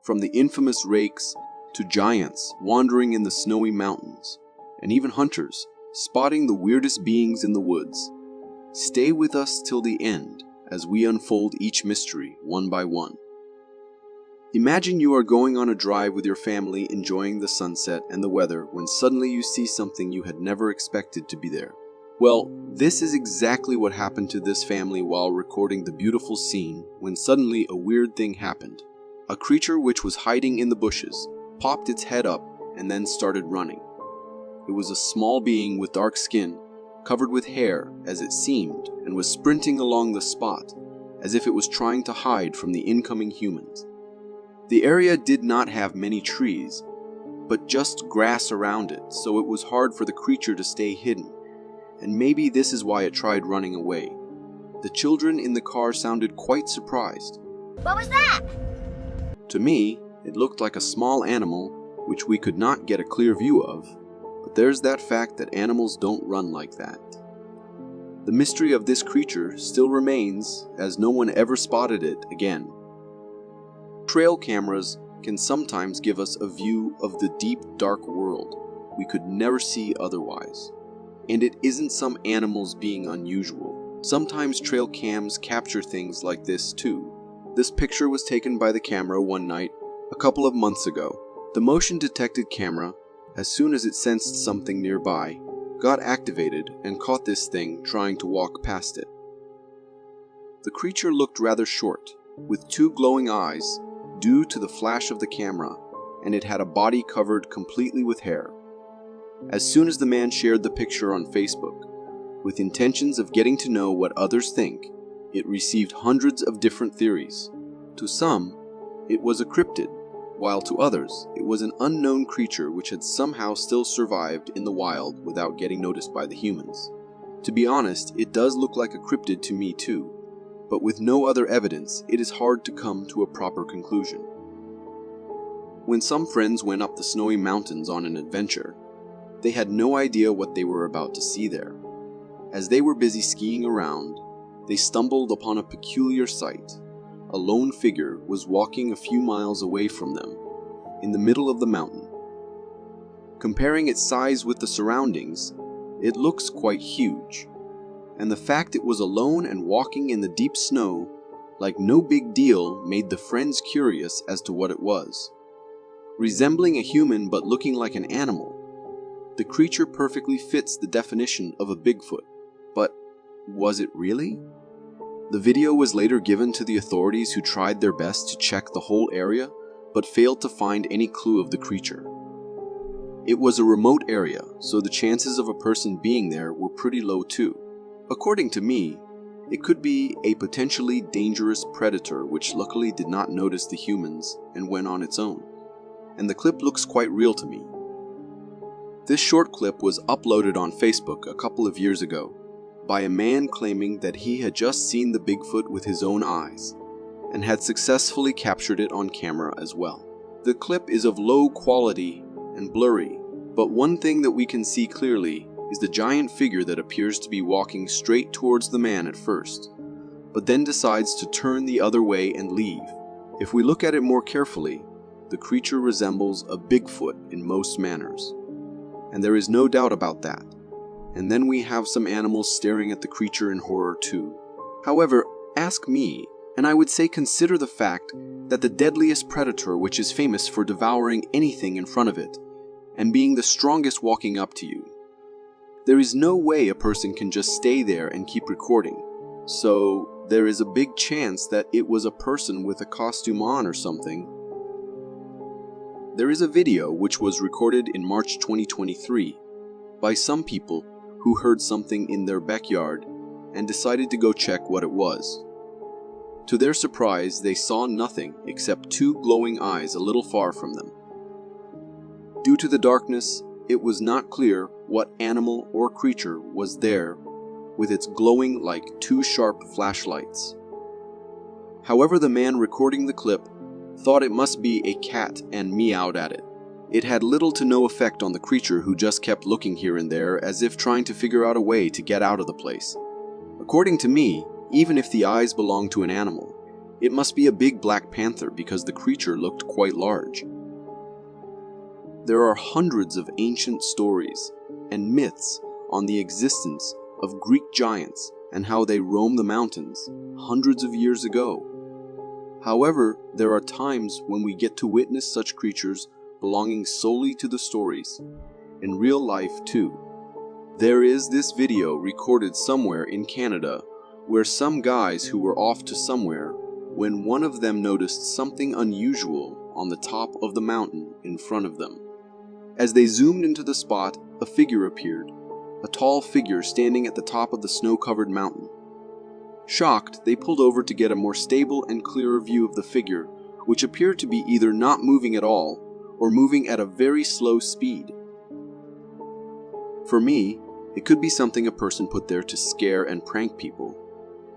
from the infamous rakes to giants wandering in the snowy mountains, and even hunters spotting the weirdest beings in the woods. Stay with us till the end as we unfold each mystery one by one. Imagine you are going on a drive with your family, enjoying the sunset and the weather, when suddenly you see something you had never expected to be there. Well, this is exactly what happened to this family while recording the beautiful scene when suddenly a weird thing happened. A creature which was hiding in the bushes popped its head up and then started running. It was a small being with dark skin, covered with hair as it seemed, and was sprinting along the spot as if it was trying to hide from the incoming humans. The area did not have many trees, but just grass around it, so it was hard for the creature to stay hidden, and maybe this is why it tried running away. The children in the car sounded quite surprised. What was that? To me, it looked like a small animal, which we could not get a clear view of, but there's that fact that animals don't run like that. The mystery of this creature still remains, as no one ever spotted it again. Trail cameras can sometimes give us a view of the deep, dark world we could never see otherwise. And it isn't some animals being unusual. Sometimes trail cams capture things like this too. This picture was taken by the camera one night a couple of months ago. The motion-detected camera, as soon as it sensed something nearby, got activated and caught this thing trying to walk past it. The creature looked rather short, with two glowing eyes due to the flash of the camera, and it had a body covered completely with hair. As soon as the man shared the picture on Facebook, with intentions of getting to know what others think, it received hundreds of different theories. To some, it was a cryptid, while to others, it was an unknown creature which had somehow still survived in the wild without getting noticed by the humans. To be honest, it does look like a cryptid to me too, but with no other evidence, it is hard to come to a proper conclusion. When some friends went up the snowy mountains on an adventure, they had no idea what they were about to see there. As they were busy skiing around, they stumbled upon a peculiar sight. A lone figure was walking a few miles away from them, in the middle of the mountain. Comparing its size with the surroundings, it looks quite huge, and the fact it was alone and walking in the deep snow, like no big deal, made the friends curious as to what it was. Resembling a human but looking like an animal, the creature perfectly fits the definition of a Bigfoot. But was it really? The video was later given to the authorities, who tried their best to check the whole area but failed to find any clue of the creature. It was a remote area, so the chances of a person being there were pretty low too. According to me, it could be a potentially dangerous predator which luckily did not notice the humans and went on its own. And the clip looks quite real to me. This short clip was uploaded on Facebook a couple of years ago by a man claiming that he had just seen the Bigfoot with his own eyes and had successfully captured it on camera as well. The clip is of low quality and blurry, but one thing that we can see clearly is the giant figure that appears to be walking straight towards the man at first, but then decides to turn the other way and leave. If we look at it more carefully, the creature resembles a Bigfoot in most manners, and there is no doubt about that. And then we have some animals staring at the creature in horror too. However, ask me, and I would say consider the fact that the deadliest predator, which is famous for devouring anything in front of it, and being the strongest walking up to you, there is no way a person can just stay there and keep recording. So there is a big chance that it was a person with a costume on or something. There is a video which was recorded in March 2023 by some people who heard something in their backyard and decided to go check what it was. To their surprise, they saw nothing except two glowing eyes a little far from them. Due to the darkness, it was not clear what animal or creature was there with its glowing like two sharp flashlights. However, the man recording the clip thought it must be a cat and meowed at it. It had little to no effect on the creature, who just kept looking here and there as if trying to figure out a way to get out of the place. According to me, even if the eyes belonged to an animal, It must be a big black panther because the creature looked quite large. There are hundreds of ancient stories and myths on the existence of Greek giants and how they roamed the mountains hundreds of years ago. However, there are times when we get to witness such creatures belonging solely to the stories, in real life too. There is this video recorded somewhere in Canada where some guys who were off to somewhere when one of them noticed something unusual on the top of the mountain in front of them. As they zoomed into the spot, a figure appeared, a tall figure standing at the top of the snow-covered mountain. Shocked, they pulled over to get a more stable and clearer view of the figure, which appeared to be either not moving at all or moving at a very slow speed. For me, it could be something a person put there to scare and prank people,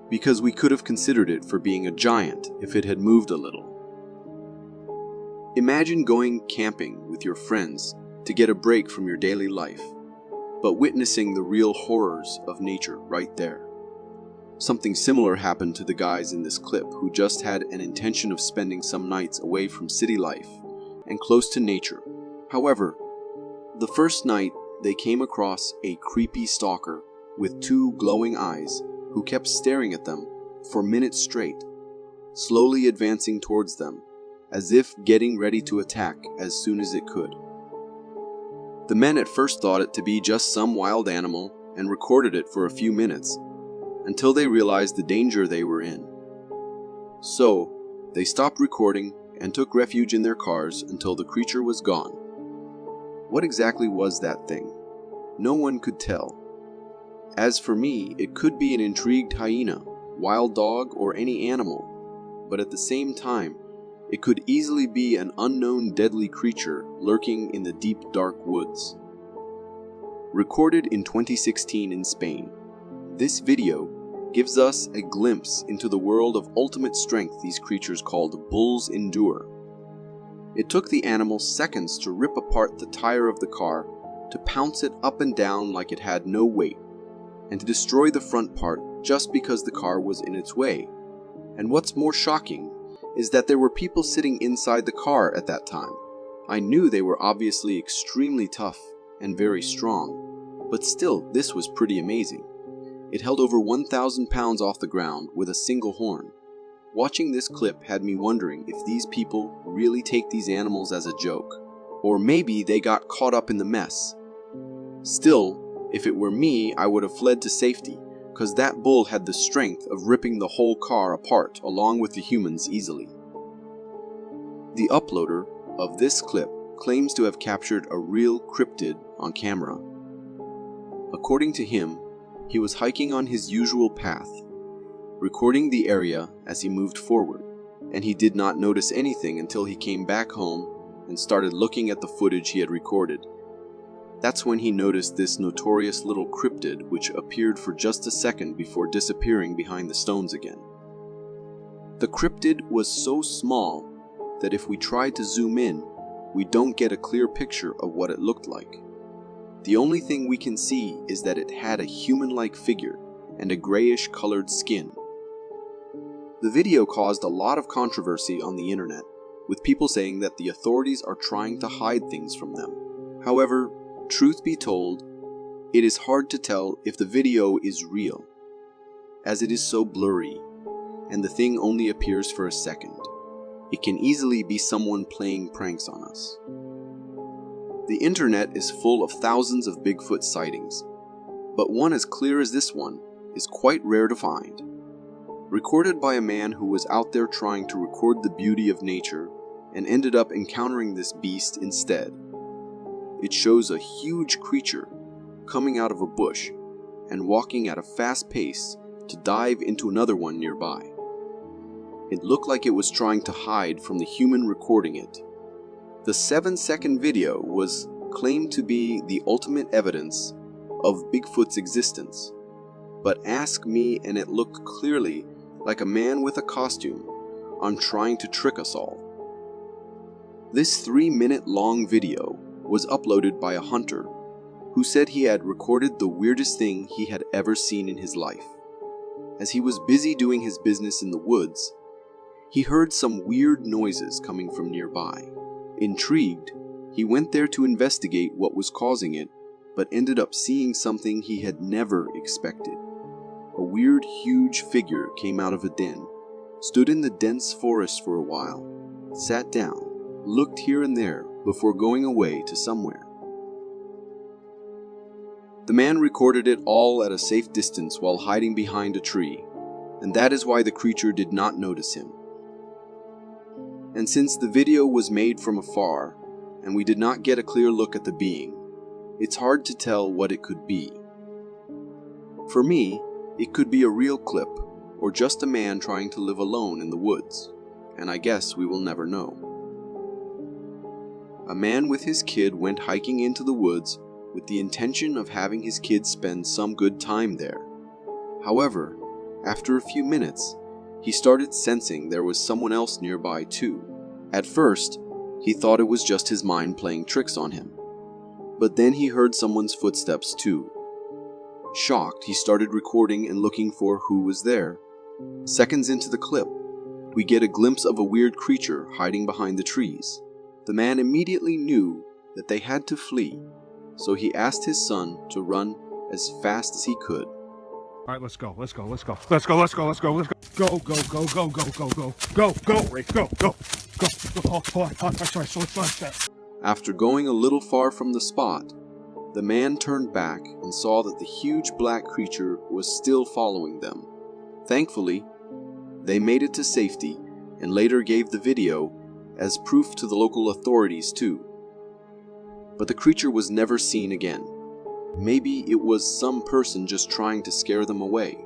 because we could have considered it for being a giant if it had moved a little. Imagine going camping with your friends to get a break from your daily life, but witnessing the real horrors of nature right there. Something similar happened to the guys in this clip who just had an intention of spending some nights away from city life and close to nature. However, the first night they came across a creepy stalker with two glowing eyes who kept staring at them for minutes straight, slowly advancing towards them, as if getting ready to attack as soon as it could. The men at first thought it to be just some wild animal and recorded it for a few minutes, until they realized the danger they were in. So, they stopped recording and took refuge in their cars until the creature was gone. What exactly was that thing? No one could tell. As for me, it could be an intrigued hyena, wild dog, or any animal, but at the same time, it could easily be an unknown deadly creature lurking in the deep dark woods. Recorded in 2016 in Spain, this video gives us a glimpse into the world of ultimate strength these creatures called bulls endure. It took the animal seconds to rip apart the tire of the car, to pounce it up and down like it had no weight, and to destroy the front part just because the car was in its way. And what's more shocking is that there were people sitting inside the car at that time. I knew they were obviously extremely tough and very strong, but still, this was pretty amazing. It held over 1,000 pounds off the ground with a single horn. Watching this clip had me wondering if these people really take these animals as a joke, or maybe they got caught up in the mess. Still, if it were me, I would have fled to safety, because that bull had the strength of ripping the whole car apart along with the humans easily. The uploader of this clip claims to have captured a real cryptid on camera. According to him, he was hiking on his usual path, recording the area as he moved forward, and he did not notice anything until he came back home and started looking at the footage he had recorded. That's when he noticed this notorious little cryptid which appeared for just a second before disappearing behind the stones again. The cryptid was so small that if we tried to zoom in, we don't get a clear picture of what it looked like. The only thing we can see is that it had a human-like figure and a grayish-colored skin. The video caused a lot of controversy on the internet, with people saying that the authorities are trying to hide things from them. However, truth be told, it is hard to tell if the video is real, as it is so blurry, and the thing only appears for a second. It can easily be someone playing pranks on us. The internet is full of thousands of Bigfoot sightings, but one as clear as this one is quite rare to find. Recorded by a man who was out there trying to record the beauty of nature and ended up encountering this beast instead. It shows a huge creature coming out of a bush and walking at a fast pace to dive into another one nearby. It looked like it was trying to hide from the human recording it. The 7-second video was claimed to be the ultimate evidence of Bigfoot's existence, but ask me and it looked clearly like a man with a costume on trying to trick us all. This 3-minute-long video was uploaded by a hunter who said he had recorded the weirdest thing he had ever seen in his life. As he was busy doing his business in the woods, He heard some weird noises coming from nearby. Intrigued, he went there to investigate what was causing it, but ended up seeing something he had never expected. A weird, huge figure came out of a den, stood in the dense forest for a while, sat down, looked here and there before going away to somewhere. The man recorded it all at a safe distance while hiding behind a tree, and that is why the creature did not notice him. And since the video was made from afar, and we did not get a clear look at the being, it's hard to tell what it could be. For me, it could be a real clip, or just a man trying to live alone in the woods, and I guess we will never know. A man with his kid went hiking into the woods with the intention of having his kid spend some good time there. However, after a few minutes, he started sensing there was someone else nearby too. At first, he thought it was just his mind playing tricks on him. But then he heard someone's footsteps too. Shocked, he started recording and looking for who was there. Seconds into the clip, we get a glimpse of a weird creature hiding behind the trees. The man immediately knew that they had to flee, so he asked his son to run as fast as he could. All right, let's go, let's go, let's go, let's go, let's go, let's go, let's go. Go, go, go, go, go, go, go, go, go, Ray, go, go, go. Hold on, sorry, sorry. After going a little far from the spot, the man turned back and saw that the huge black creature was still following them. Thankfully, they made it to safety and later gave the video as proof to the local authorities too. But the creature was never seen again. Maybe it was some person just trying to scare them away.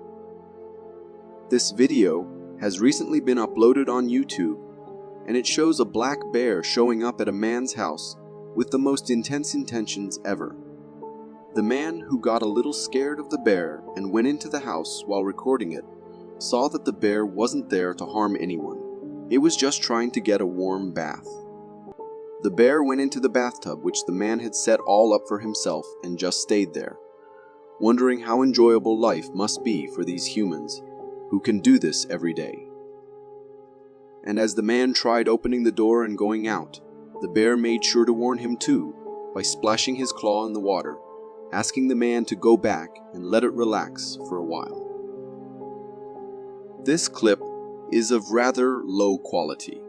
This video has recently been uploaded on YouTube, and it shows a black bear showing up at a man's house with the most intense intentions ever. The man, who got a little scared of the bear and went into the house while recording it, saw that the bear wasn't there to harm anyone. It was just trying to get a warm bath. The bear went into the bathtub, which the man had set all up for himself, and just stayed there, wondering how enjoyable life must be for these humans who can do this every day. And as the man tried opening the door and going out, the bear made sure to warn him too by splashing his claw in the water, asking the man to go back and let it relax for a while. This clip is of rather low quality,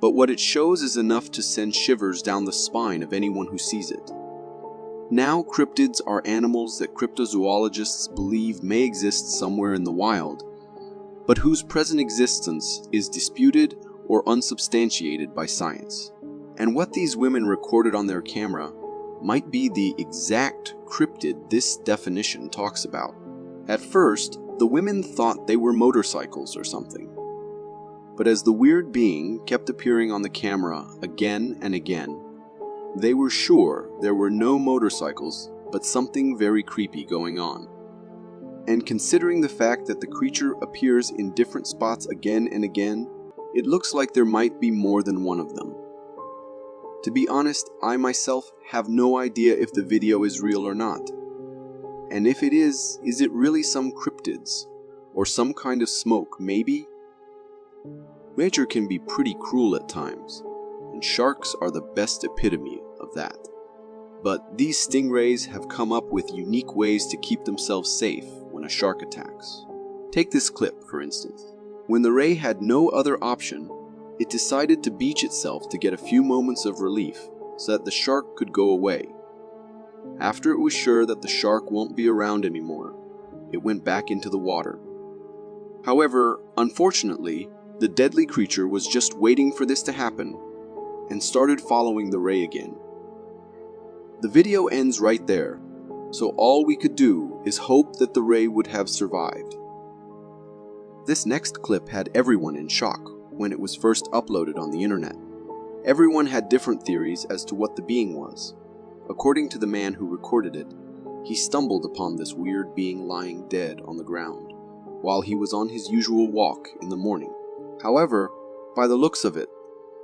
but what it shows is enough to send shivers down the spine of anyone who sees it. Now, cryptids are animals that cryptozoologists believe may exist somewhere in the wild, but whose present existence is disputed or unsubstantiated by science. And what these women recorded on their camera might be the exact cryptid this definition talks about. At first, the women thought they were motorcycles or something. But as the weird being kept appearing on the camera again and again, they were sure there were no motorcycles, but something very creepy going on. And considering the fact that the creature appears in different spots again and again, it looks like there might be more than one of them. To be honest, I myself have no idea if the video is real or not. And if it is it really some cryptids? Or some kind of smoke, maybe? Nature can be pretty cruel at times, and sharks are the best epitome of that. But these stingrays have come up with unique ways to keep themselves safe when a shark attacks. Take this clip, for instance. When the ray had no other option, it decided to beach itself to get a few moments of relief so that the shark could go away. After it was sure that the shark won't be around anymore, it went back into the water. However, unfortunately, the deadly creature was just waiting for this to happen and started following the ray again. The video ends right there, so all we could do is hope that the ray would have survived. This next clip had everyone in shock when it was first uploaded on the internet. Everyone had different theories as to what the being was. According to the man who recorded it, he stumbled upon this weird being lying dead on the ground while he was on his usual walk in the morning. However, by the looks of it,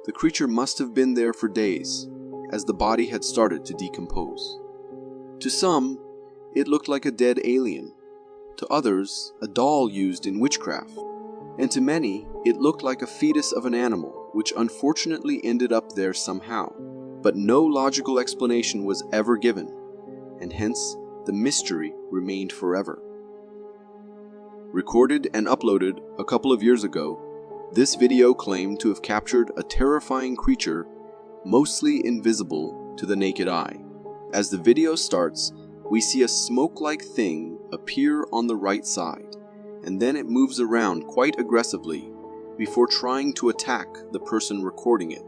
the creature must have been there for days, as the body had started to decompose. To some, it looked like a dead alien. To others, a doll used in witchcraft. and to many, it looked like a fetus of an animal, which unfortunately ended up there somehow. But no logical explanation was ever given, and hence the mystery remained forever. Recorded and uploaded a couple of years ago, this video claimed to have captured a terrifying creature mostly invisible to the naked eye. As the video starts, we see a smoke-like thing appear on the right side, and then it moves around quite aggressively before trying to attack the person recording it,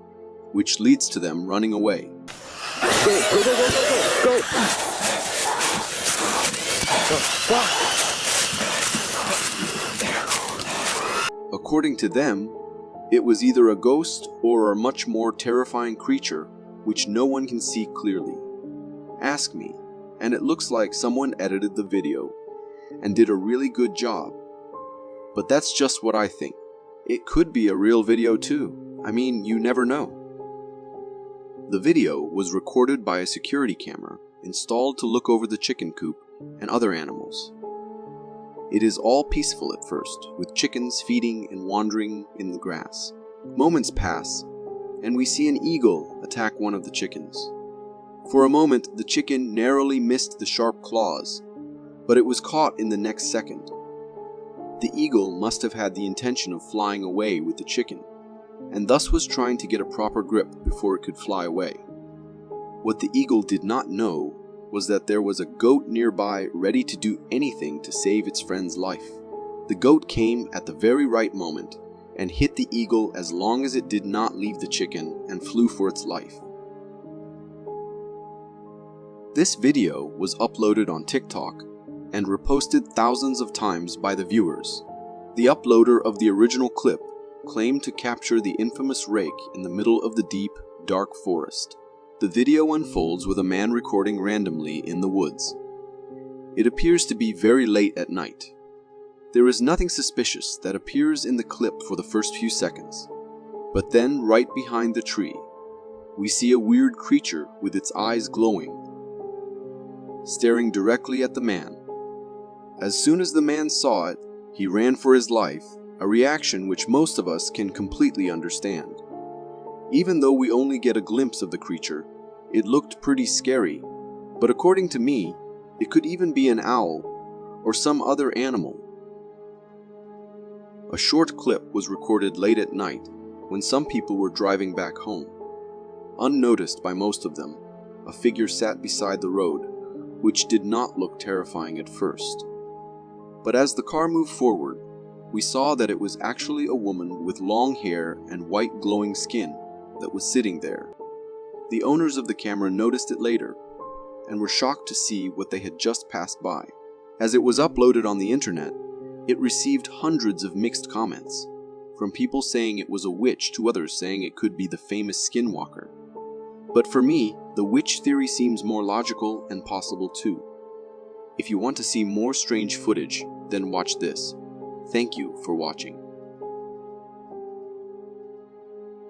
which leads to them running away. Go. According to them, it was either a ghost or a much more terrifying creature which no one can see clearly. Ask me, and it looks like someone edited the video and did a really good job. But that's just what I think. It could be a real video too. I mean, you never know. The video was recorded by a security camera installed to look over the chicken coop and other animals. It is all peaceful at first, with chickens feeding and wandering in the grass. Moments pass, and we see an eagle attack one of the chickens. For a moment, the chicken narrowly missed the sharp claws, but it was caught in the next second. The eagle must have had the intention of flying away with the chicken, and thus was trying to get a proper grip before it could fly away. What the eagle did not know was that there was a goat nearby ready to do anything to save its friend's life. The goat came at the very right moment and hit the eagle as long as it did not leave the chicken and flew for its life. This video was uploaded on TikTok and reposted thousands of times by the viewers. The uploader of the original clip claimed to capture the infamous rake in the middle of the deep, dark forest. The video unfolds with a man recording randomly in the woods. It appears to be very late at night. There is nothing suspicious that appears in the clip for the first few seconds, but then right behind the tree, we see a weird creature with its eyes glowing, staring directly at the man. As soon as the man saw it, he ran for his life, a reaction which most of us can completely understand. Even though we only get a glimpse of the creature, it looked pretty scary, but according to me, it could even be an owl or some other animal. A short clip was recorded late at night when some people were driving back home. Unnoticed by most of them, a figure sat beside the road, which did not look terrifying at first. But as the car moved forward, we saw that it was actually a woman with long hair and white glowing skin that was sitting there. The owners of the camera noticed it later and were shocked to see what they had just passed by. As it was uploaded on the internet, it received hundreds of mixed comments, from people saying it was a witch to others saying it could be the famous skinwalker. But for me, the witch theory seems more logical and possible too. If you want to see more strange footage, then watch this. Thank you for watching.